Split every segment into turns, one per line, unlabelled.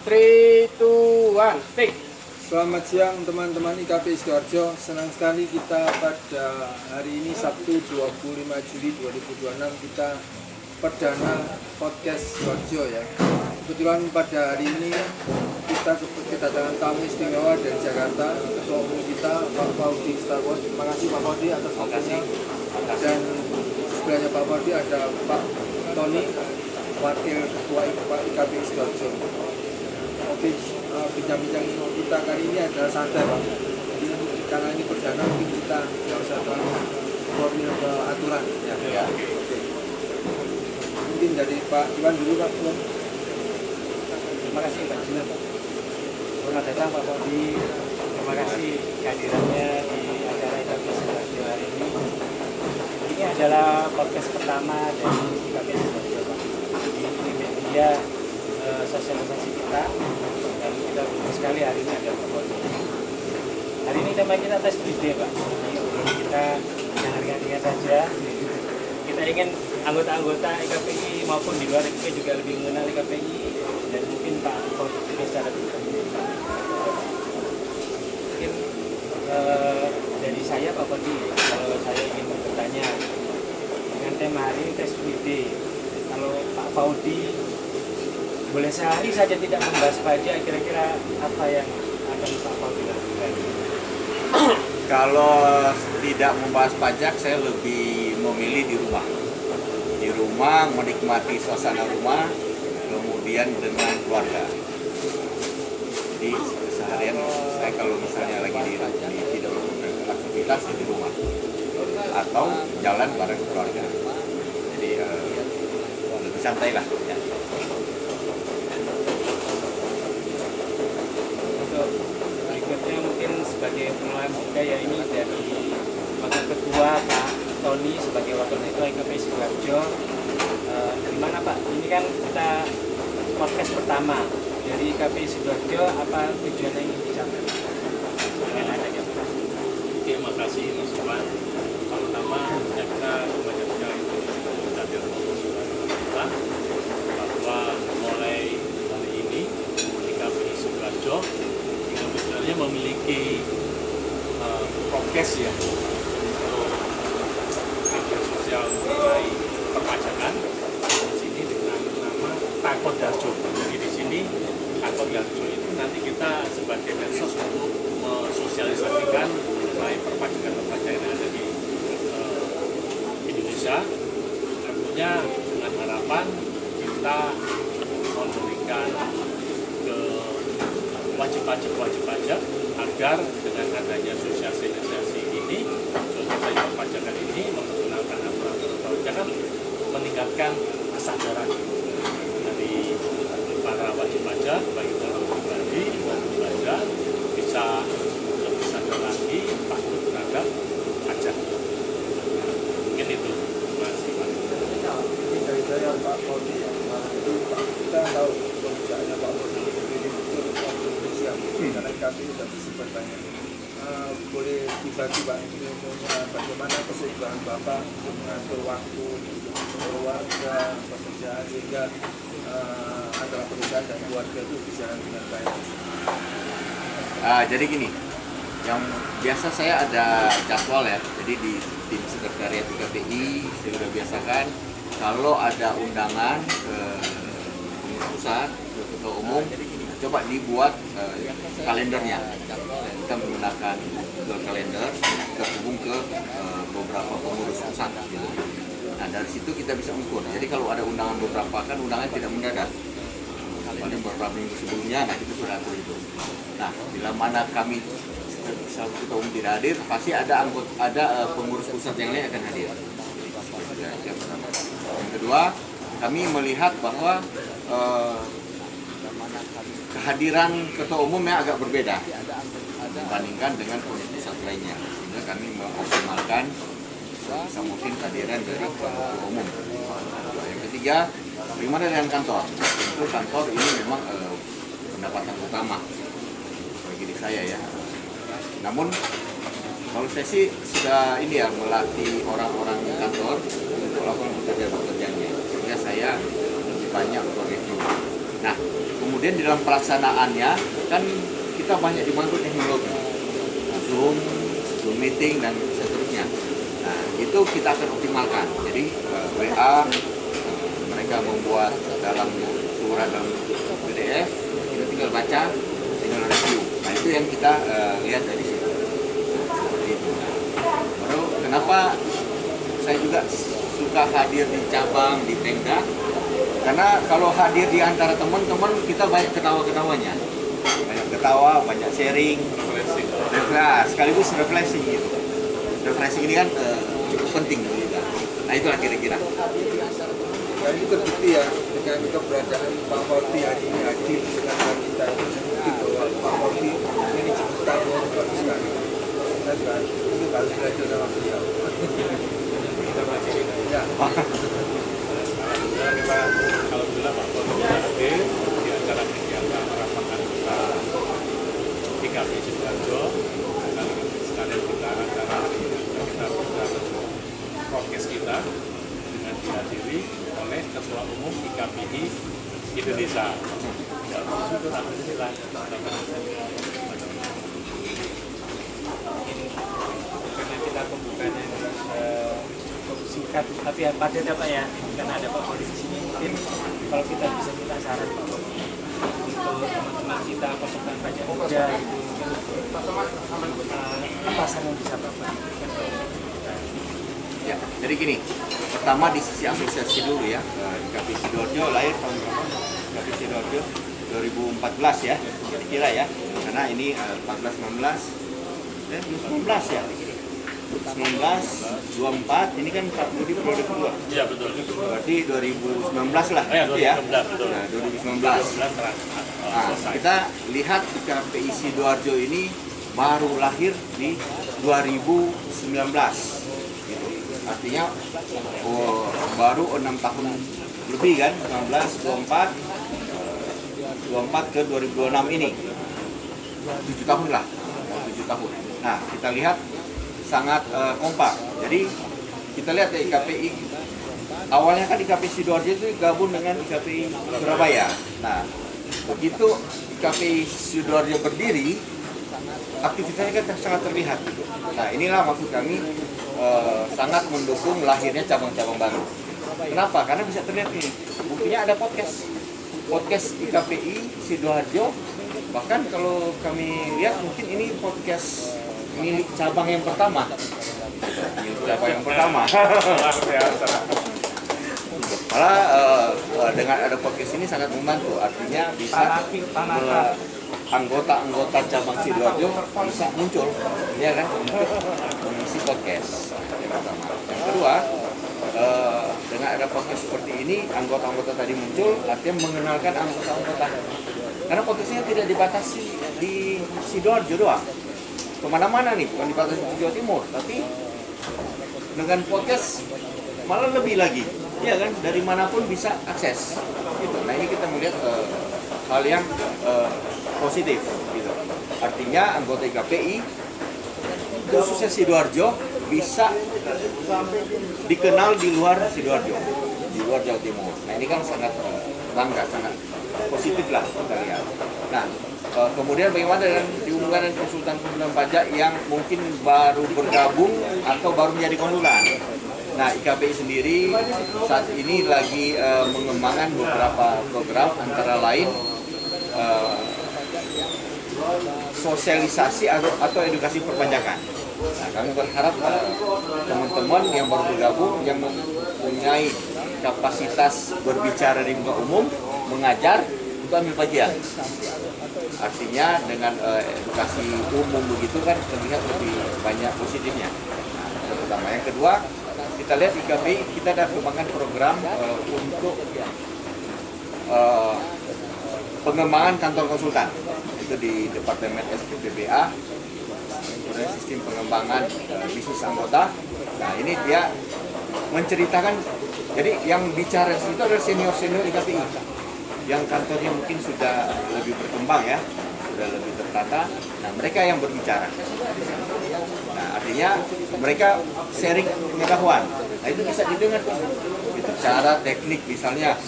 3, 2, 1, take.
Selamat siang teman-teman IKP Sidoarjo. Senang sekali kita pada hari ini Sabtu 25 Juli 2026 kita perdana podcast Sidoarjo ya. Kebetulan pada hari ini kita kedatangan tamu istimewa dari Jakarta, Ketua Umum kita Pak Faudi Setiawan. Terima kasih Pak Faudi atas waktunya. Dan sebelahnya Pak Faudi ada Pak Tony, Wakil Ketua IKP Sidoarjo. Oke, bincang-bincang kita kali ini adalah sadar. Jadi karena ini perdana mungkin kita nggak usah terlalu formil ke aturan. Ya. Oke. Mungkin dari Pak Iwan dulu Pak.
Terima kasih Pak Jina. Selamat datang Pak Faudi. Terima kasih kehadirannya di acara IKP Sidoarjo hari ini. Ini adalah podcast pertama dari IKP Sidoarjo Pak. Ini media sosialisasi kita. Dan kita bersyukur sekali hari ini ada Pak Faudi. Hari ini tema kita tes ide Pak. Jadi kita yang ringan-ringan saja. Kita ingin anggota-anggota IKPI maupun di luar IKPI juga lebih mengenal IKPI dan mungkin Pak Faudi juga secara pribadi. Mungkin dari saya Pak Faudi, kalau saya ingin bertanya dengan tema hari ini tes ide, kalau Pak Faudi boleh sehari saja tidak membahas pajak, kira-kira apa yang akan Pak Faudi lakukan?
Kalau tidak membahas pajak, saya lebih memilih di rumah. Di rumah, menikmati suasana rumah, kemudian dengan keluarga. Jadi seharian saya kalau misalnya lagi tidak melakukan aktivitas di rumah atau jalan bareng keluarga. Jadi lebih santai lah. Ya.
Berikutnya mungkin sebagai pengelola kita ya, ini dari Wakil Ketua Pak Tony sebagai Wakil Ketua IKP Sidoarjo. Dari mana Pak? Ini kan kita podcast pertama dari IKP Sidoarjo, apa tujuan yang ingin dicapai dengan adanya Pak?
Terima kasih Mas Iwan. Pertama kita mengucapkan hadir kita bahwa mulai hari ini IKP Sidoarjo sebenarnya memiliki prokes ya untuk media sosial mengenai perpajakan di sini dengan nama Takon Darjo. Jadi di sini Takon Darjo itu nanti kita sebagai medsos untuk mensosialisasikan mengenai perpajakan yang ada di Indonesia. Tentunya dengan harapan kita memberikan ke wajib pajak agar dengan adanya sosialisasi ini, sosialisasi perpajakan ini memperkenalkan aturan perpajakan, meningkatkan kesadaran dari para wajib pajak, baik orang pribadi maupun pajak, bisa lebih sadar lagi patuh terhadap pajak. Mungkin itu. Terima kasih Pak.
Ini dari saya Pak Faudi ya. Itu kita tahu pekerjaannya Pak Faudi ini betul waktu Indonesia karena IKP sudah bersifat banyak. Boleh dibagi Pak ilmunya bagaimana kesibukan Bapak untuk mengatur waktu keluarga, pekerjaan sehingga antara pekerjaan dan keluarga itu bisa dengan baik.
Jadi gini, yang biasa saya ada jadwal ya, jadi di tim sekretariat IKPI saya sudah biasakan kalau ada undangan ke pusat, ke ketua umum, coba dibuat kalendernya. Kita menggunakan Google Calendar, terhubung ke beberapa pengurus pusat gitu. Nah dari situ kita bisa ukur. Jadi kalau ada undangan beberapa, kan undangan tidak mendadak. Paling beberapa minggu sebelumnya, nah kita sudah atur itu. Nah bila mana kami ketua umum tidak hadir, pasti ada pengurus pusat yang lain akan hadir. Yang kedua, kami melihat bahwa kehadiran ketua umumnya agak berbeda dibandingkan dengan pengurus pusat lainnya, sehingga kami mengoptimalkan bisa mungkin kehadiran dari ketua umum. Yang ketiga, bagaimana dengan kantor? Itu kantor ini memang pendapatan utama bagi saya ya. Namun kalau saya sih sudah ini ya, melatih orang-orang di kantor untuk melakukan pekerjaan-pekerjaannya, sehingga saya lebih banyak untuk review. Nah, kemudian di dalam pelaksanaannya kan kita banyak dibantu teknologi, Zoom meeting dan seterusnya. Nah, itu kita akan optimalkan. Jadi WA mereka membuat dalam surat dalam PDF, kita tinggal baca, tinggal review. Nah, itu yang kita lihat dari situ. Seperti itu. Baru kenapa saya juga suka hadir di cabang, di Pemda, karena kalau hadir di antara teman-teman kita banyak ketawa-ketawanya, banyak ketawa, banyak sharing, sekaligus refreshing gitu. Refreshing ini kan cukup penting juga. Nah, itulah kira-kira.
Ya, ini terbukti ya dengan keberadaan Pak Forti hari ini hadir dengan kita, itu terbukti bahwa Pak Forti manajemen kita yang bagus sekali. Kita juga itu harus belajar sama beliau.
Kita baca ini.
Ya.
Alhamdulillah Pak Toto sudah hadir di acara kegiatan rapat anggota IKP Sidoarjo. Sekalian kita acara hari ini kita buka prokes kita dengan dihadiri oleh Ketua Umum IKPI Indonesia.
Karena kita pembukaannya cukup singkat, tapi ya padat ya Pak ya, karena ada Pak Polisi di sini, mungkin kalau kita bisa minta saran Pak Polisi untuk teman-teman kita konsultan pajak muda itu mungkin apa saran yang bisa Pak berikan?
Ya, jadi gini, pertama di sisi asosiasi dulu ya. IKP Sidoarjo lahir tahun berapa? IKP Sidoarjo 2014 ya, kira-kira ya. Karena ini 14, 19, 19 ya. 19, 24, ini kan Pak Budi periode kedua.
Iya betul.
Berarti 2019 lah.
Ya,
Gitu ya.
2019 betul.
Nah, 2019. Nah,
Selesai.
kita lihat IKPI Sidoarjo ini baru lahir di 2019. Gitu. Artinya baru 6 tahun lebih kan, 19, 24, 24 ke 2026 ini 7 tahun lah, 7 tahun. Nah, kita lihat sangat kompak. Jadi kita lihat ya IKPI awalnya kan IKPI Sidoarjo itu gabung dengan IKPI Surabaya. Nah, begitu IKPI Sidoarjo berdiri, aktivitasnya kan sangat terlihat. Nah, inilah maksud kami sangat mendukung lahirnya cabang-cabang baru. Kenapa? Karena bisa terlihat nih, buktinya ada podcast IKPI Sidoarjo. Bahkan kalau kami lihat mungkin ini podcast milik cabang yang pertama. Cabang yang pertama. Malah dengan ada podcast ini sangat membantu. Artinya bisa anggota-anggota cabang Sidoarjo bisa muncul, ya kan, untuk mengisi podcast. Yang pertama. Yang kedua, dengan ada podcast seperti ini, anggota-anggota tadi muncul, artinya mengenalkan anggota-anggota. Karena podcastnya tidak dibatasi di Sidoarjo doang, kemana-mana nih, bukan dibatasi di Jawa Timur, tapi dengan podcast malah lebih lagi, ya kan, dari manapun bisa akses. Gitu. Nah, ini kita melihat hal yang positif, gitu. Artinya anggota IKPI khususnya Sidoarjo bisa dikenal di luar Sidoarjo, di luar Jawa Timur. Nah, ini kan sangat bangga, sangat positif lah kita lihat. Nah, kemudian bagaimana dengan dihubungkan dengan konsultan-konsultan pajak yang mungkin baru bergabung atau baru menjadi konsulan. Nah, IKPI sendiri saat ini lagi mengembangkan beberapa program, antara lain sosialisasi atau edukasi perpajakan. Nah, kami berharap teman-teman yang baru bergabung, yang mempunyai kapasitas berbicara di muka umum, mengajar, untuk ambil bagian. Artinya dengan edukasi umum begitu kan terlihat lebih banyak positifnya. Nah, itu pertama. Yang kedua, kita lihat IKPI, kita ada kembangkan program untuk pengembangan kantor konsultan. Itu di Departemen SPPBA, kemudian sistem pengembangan bisnis anggota. Nah, ini dia menceritakan, jadi yang bicara itu adalah senior-senior IKPI yang kantornya mungkin sudah lebih berkembang ya, sudah lebih tertata. Nah, mereka yang berbicara. Nah, artinya mereka sharing pengetahuan. Nah, itu bisa didengar tuh. Itu cara teknik misalnya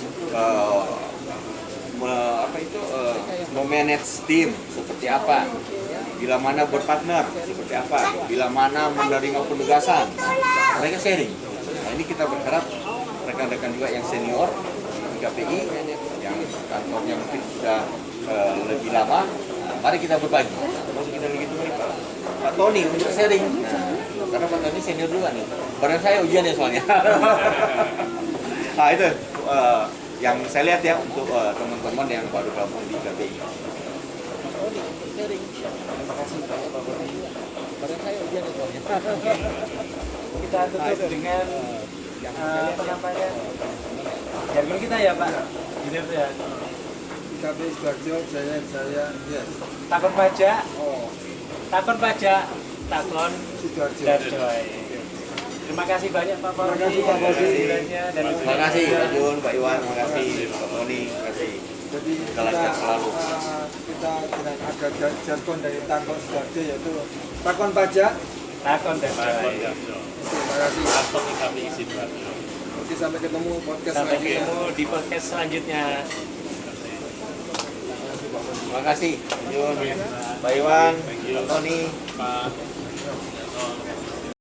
memanage tim seperti apa, bila mana berpartner seperti apa, bila mana menerima penugasan, mereka sharing. Nah ini kita berharap rekan-rekan juga yang senior di KPI, yang kantornya mungkin sudah lebih lama, mari kita berbagi. Terus kita begitu Pak Tony untuk sharing. Nah, karena Pak Tony senior juga nih. Barang saya ujian ya soalnya. Nah itu yang saya lihat ya untuk teman-teman yang baru gabung di KPI.
Terima kasih Pak Budi.
Barang saya ujian ya soalnya.
Kita tutup dengan apa namanya? Jargon kita ya Pak. Benar ya.
KPI Sidoarjo, saya, yes.
Takon pajak,
Oh,
takon pajak, takon
Sidoarjo.
Darjoy. Terima kasih banyak Pak Budi.
Terima kasih, Pak Budi.
Terima kasih Pak Jun, Pak Iwan, terima kasih Pak Tony, terima kasih.
Jadi
Kita lanjut selalu.
kita dengan ada jargon dari Takon Sidoarjo yaitu takon pajak.
Takon
Pak
Darjoy.
Darjo,
Terima kasih.
atau KPI Sidoarjo.
Oke, sampai ketemu podcast
Sampai
selanjutnya.
ketemu di podcast selanjutnya.
Terima kasih Pak Jun, Pak Iwan,
Thank you.
Pak Tony.
Pak Darjo.